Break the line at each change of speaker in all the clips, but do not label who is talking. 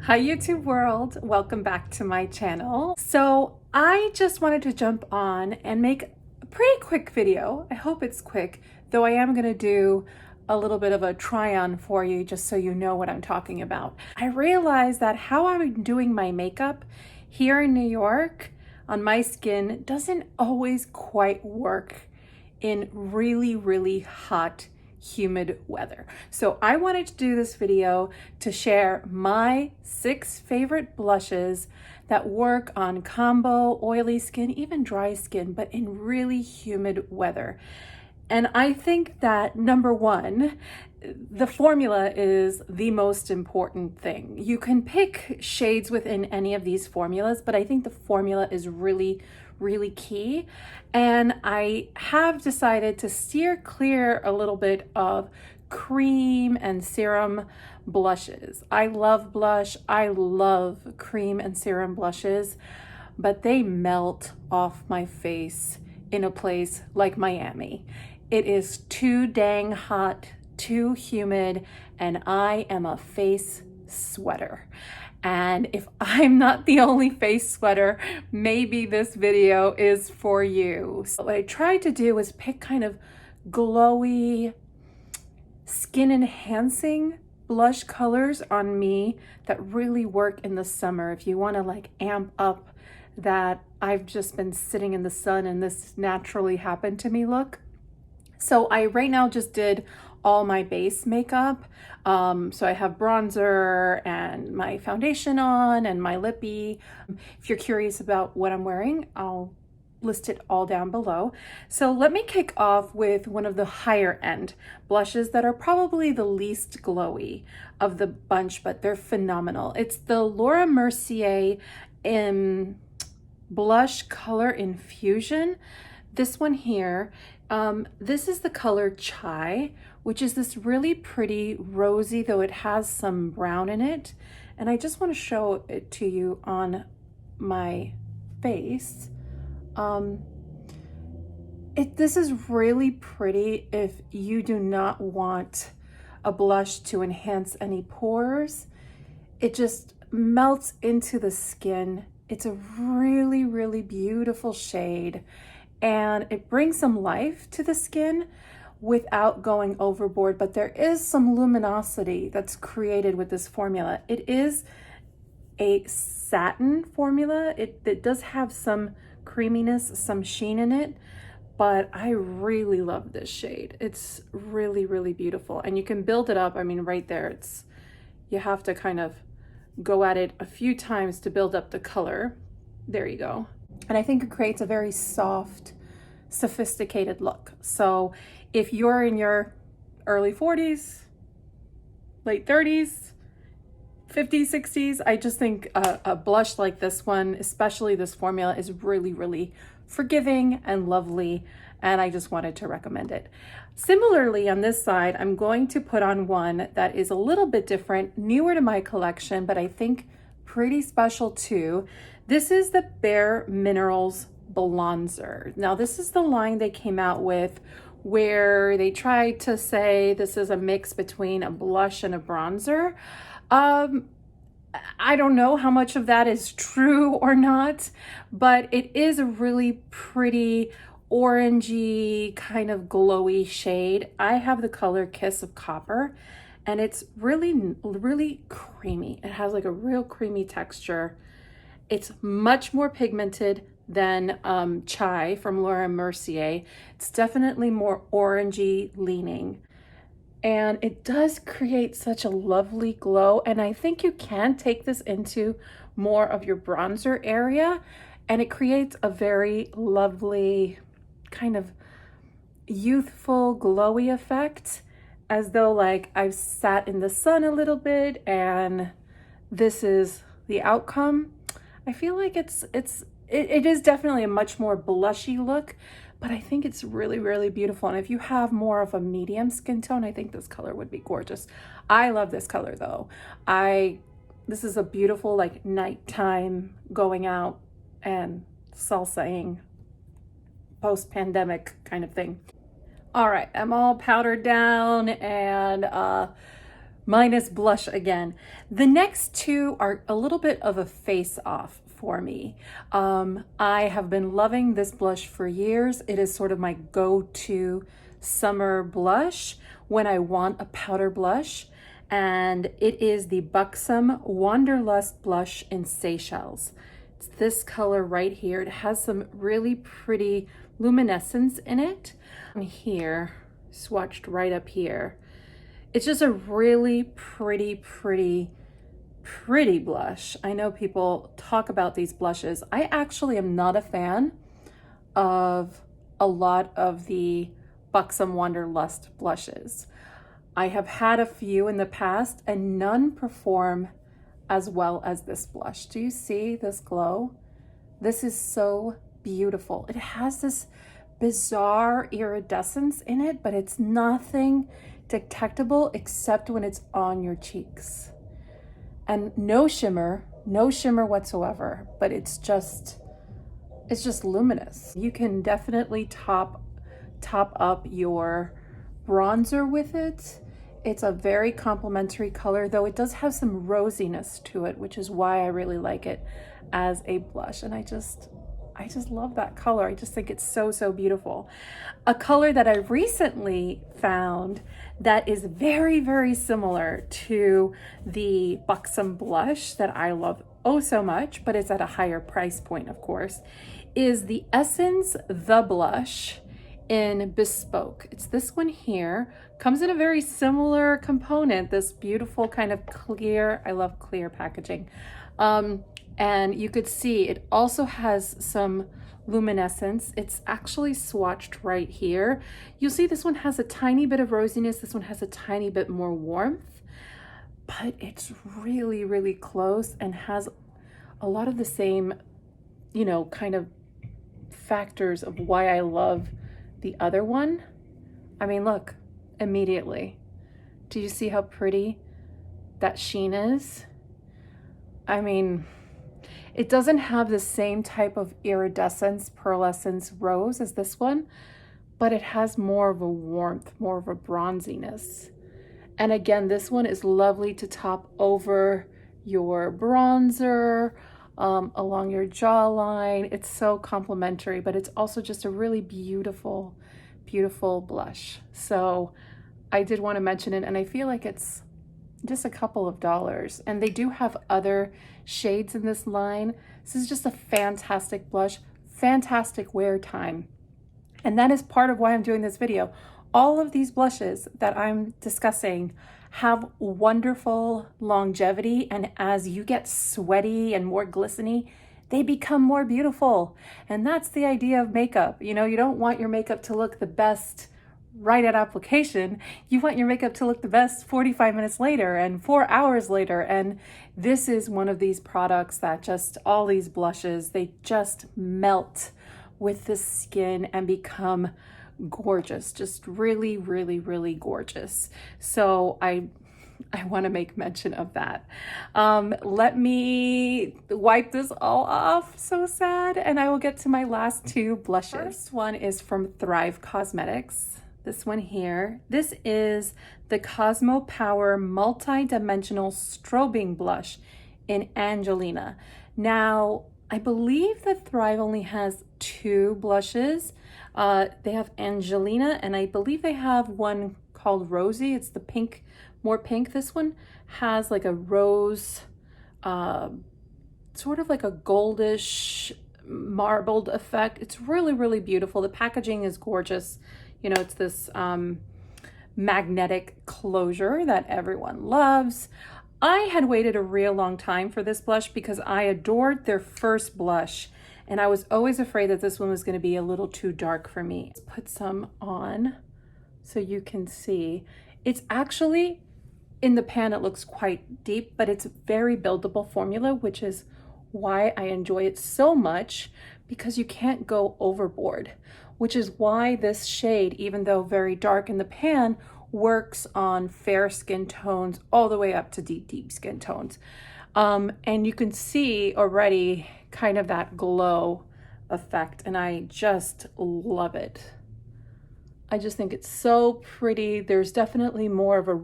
Hi YouTube world, welcome back to my channel. So I just wanted to jump on and make a pretty quick video. I hope it's quick, though I am going to do a little bit of a try on for you just so you know what I'm talking about. I realized that how I'm doing my makeup here in New York on my skin doesn't always quite work in really hot humid weather. So I wanted to do this video to share my 6 favorite blushes that work on combo, oily skin, even dry skin, but in really humid weather. And I think that number one, the formula is the most important thing. You can pick shades within any of these formulas, but I think the formula is really key. And I have decided to steer clear a little bit of cream and serum blushes. I love blush. I love cream and serum blushes, but they melt off my face in a place like Miami. It is too dang hot, too humid, and I am a face sweater. And if I'm not the only face sweater, maybe this video is for you. So what I tried to do was pick kind of glowy, skin enhancing blush colors on me that really work in the summer. If you want to like amp up that I've just been sitting in the sun and this naturally happened to me look. So I right now just did all my base makeup. So I have bronzer and my foundation on and my lippy. If you're curious about what I'm wearing, I'll list it all down below. So let me kick off with one of the higher end blushes that are probably the least glowy of the bunch, but they're phenomenal. It's the Laura Mercier in Blush Color Infusion. This one here, this is the color Chai, which is this really pretty rosy, though it has some brown in it. And I just want to show it to you on my face. This is really pretty if you do not want a blush to enhance any pores. It just melts into the skin. It's a really beautiful shade, and it brings some life to the skin without going overboard, but there is some luminosity that's created with this formula. It is a satin formula. It does have some creaminess, some sheen in it, but I really love this shade. It's really beautiful, and you can build it up. I mean, right there, you have to kind of go at it a few times to build up the color. There you go. And I think it creates a very soft, sophisticated look. So if you're in your early 40s, late 30s, 50s, 60s, I just think a blush like this one, especially this formula, is really forgiving and lovely, and I just wanted to recommend it. Similarly, on this side, I'm going to put on one that is a little bit different, newer to my collection, but I think pretty special too. This is the BAREMINERALS Blonzer. Now, this is the line they came out with where they tried to say this is a mix between a blush and a bronzer. I don't know how much of that is true or not, but it is a really pretty orangey kind of glowy shade. I have the color Kiss of Copper, and it's really creamy. It has like a real creamy texture. It's much more pigmented than Chai from Laura Mercier. It's definitely more orangey leaning, and it does create such a lovely glow. And I think you can take this into more of your bronzer area, and it creates a very lovely kind of youthful glowy effect, as though like I've sat in the sun a little bit and this is the outcome. I feel like it is definitely a much more blushy look, but I think it's really beautiful. And if you have more of a medium skin tone, I think this color would be gorgeous. I love this color though. This is a beautiful like nighttime going out and salsaing post-pandemic kind of thing. All right, I'm all powdered down and minus blush again. The next two are a little bit of a face off for me. I have been loving this blush for years. It is sort of my go-to summer blush when I want a powder blush, and it is the Buxom Wanderlust blush in Seychelles. It's this color right here. It has some really pretty luminescence in it. And here, swatched right up here. It's just a really pretty blush. I know people talk about these blushes. I actually am not a fan of a lot of the Buxom Wanderlust blushes. I have had a few in the past and none perform as well as this blush. Do you see this glow? This is so beautiful. It has this bizarre iridescence in it, but it's nothing detectable except when it's on your cheeks. And no shimmer whatsoever, but it's just luminous. You can definitely top up your bronzer with it. It's a very complementary color, though it does have some rosiness to it, which is why I really like it as a blush. And I just love that color. I just think it's so beautiful. A color that I recently found that is very similar to the Buxom blush that I love oh so much, but it's at a higher price point, of course, is the Essence The Blush in Bespoke. It's this one here. Comes in a very similar component, this beautiful kind of clear, I love clear packaging. And you could see it also has some luminescence. It's actually swatched right here. You'll see this one has a tiny bit of rosiness. This one has a tiny bit more warmth, but it's really close and has a lot of the same, you know, kind of factors of why I love the other one. I mean, look, immediately. Do you see how pretty that sheen is? I mean, it doesn't have the same type of iridescence, pearlescence rose as this one, but it has more of a warmth, more of a bronziness. And again, this one is lovely to top over your bronzer, along your jawline. It's so complimentary, but it's also just a really beautiful blush. So I did want to mention it, and I feel like it's just a couple of dollars, and they do have other shades in this line. This is just a fantastic blush, fantastic wear time, and that is part of why I'm doing this video. All of these blushes that I'm discussing have wonderful longevity, and as you get sweaty and more glistening, they become more beautiful. And that's the idea of makeup. You know, you don't want your makeup to look the best right at application. You want your makeup to look the best 45 minutes later and 4 hours later. And this is one of these products that just, all these blushes, they just melt with the skin and become gorgeous, just really gorgeous. So I want to make mention of that. Let me wipe this all off, so sad, and I will get to my last two blushes. First one is from Thrive Causemetics. This one here. This is the CosmoPower Multi-Dimensional Strobing Blush in Angelina. Now, I believe that Thrive only has two blushes. They have Angelina, and I believe they have one called Rosy. It's the pink, more pink. This one has like a rose, sort of like a goldish marbled effect. It's really beautiful. The packaging is gorgeous. You know, it's this magnetic closure that everyone loves. I had waited a real long time for this blush because I adored their first blush, and I was always afraid that this one was going to be a little too dark for me. Let's put some on so you can see. It's actually, in the pan it looks quite deep, but it's a very buildable formula, which is why I enjoy it so much, because you can't go overboard, which is why this shade, even though very dark in the pan, works on fair skin tones all the way up to deep skin tones. And you can see already kind of that glow effect, and I just love it. I just think it's so pretty. There's definitely more of a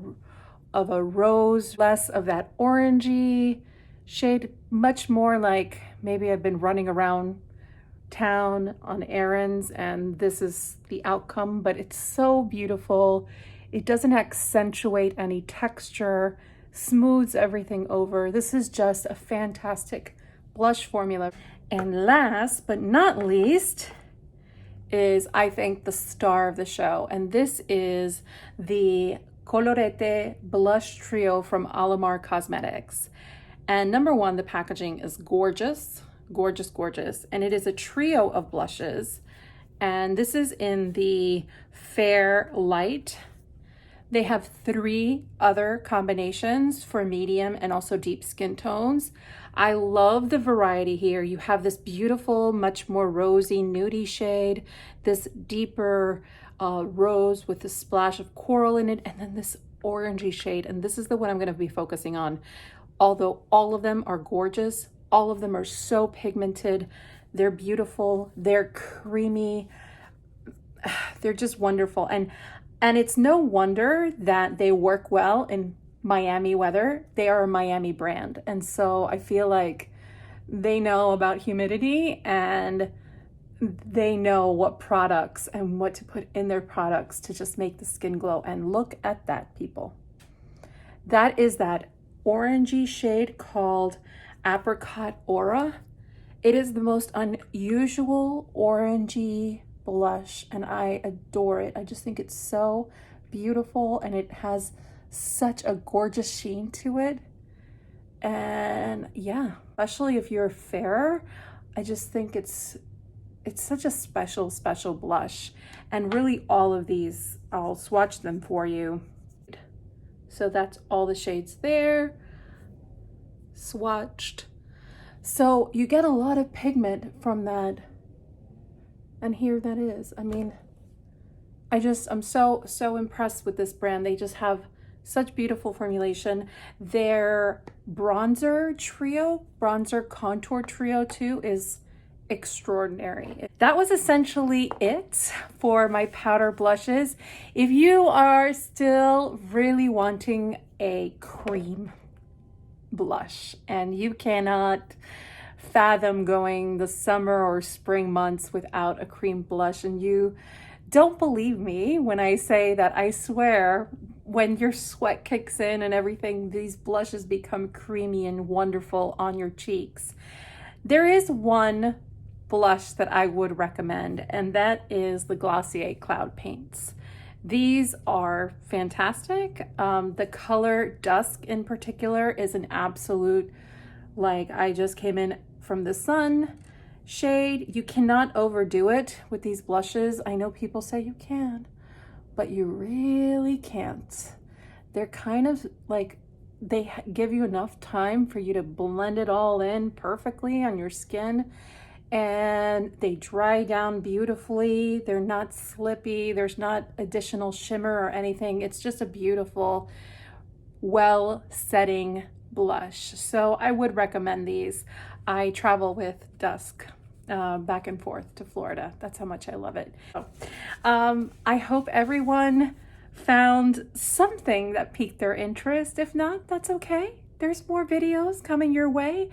of a rose, less of that orangey shade, much more like maybe I've been running around town on errands and this is the outcome, but it's so beautiful. It doesn't accentuate any texture, smooths everything over. This is just a fantastic blush formula. And last but not least is, I think, the star of the show. And this is the Colorete Blush Trio from Alamar Cosmetics. And number one, the packaging is gorgeous, gorgeous, gorgeous. And it is a trio of blushes. And this is in the Fair Light. They have 3 other combinations for medium and also deep skin tones. I love the variety here. You have this beautiful, much more rosy, nudie shade, this deeper rose with a splash of coral in it, and then this orangey shade. And this is the one I'm gonna be focusing on. Although all of them are gorgeous, all of them are so pigmented, they're beautiful, they're creamy, they're just wonderful. And it's no wonder that they work well in Miami weather. They are a Miami brand. And so I feel like they know about humidity and they know what products and what to put in their products to just make the skin glow. And look at that, people. That is that orangey shade called Apricot Aura. It is the most unusual orangey blush and I adore it. I just think it's so beautiful and it has such a gorgeous sheen to it. And yeah, especially if you're fairer, I just think it's such a special blush. And really all of these, I'll swatch them for you. So that's all the shades there, swatched. So you get a lot of pigment from that. And here that is. I mean, I'm so impressed with this brand. They just have such beautiful formulation. Their bronzer trio, bronzer contour trio too, is extraordinary. That was essentially it for my powder blushes. If you are still really wanting a cream blush and you cannot fathom going the summer or spring months without a cream blush, and you don't believe me when I say that, I swear when your sweat kicks in and everything, these blushes become creamy and wonderful on your cheeks. There is one blush that I would recommend, and that is the Glossier Cloud Paints. These are fantastic. The color Dusk in particular is an absolute, like, I just came in from the sun shade. You cannot overdo it with these blushes. I know people say you can, but you really can't. They're kind of like, they give you enough time for you to blend it all in perfectly on your skin, and they dry down beautifully. They're not slippy. There's not additional shimmer or anything. It's just a beautiful, well-setting blush. So I would recommend these. I travel with Dusk back and forth to Florida. That's how much I love it. I hope everyone found something that piqued their interest. If not, that's okay. There's more videos coming your way.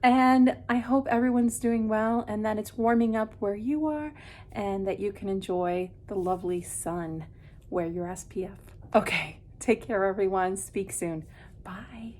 And I hope everyone's doing well and that it's warming up where you are and that you can enjoy the lovely sun. Wear your SPF. Okay, take care everyone. Speak soon. Bye.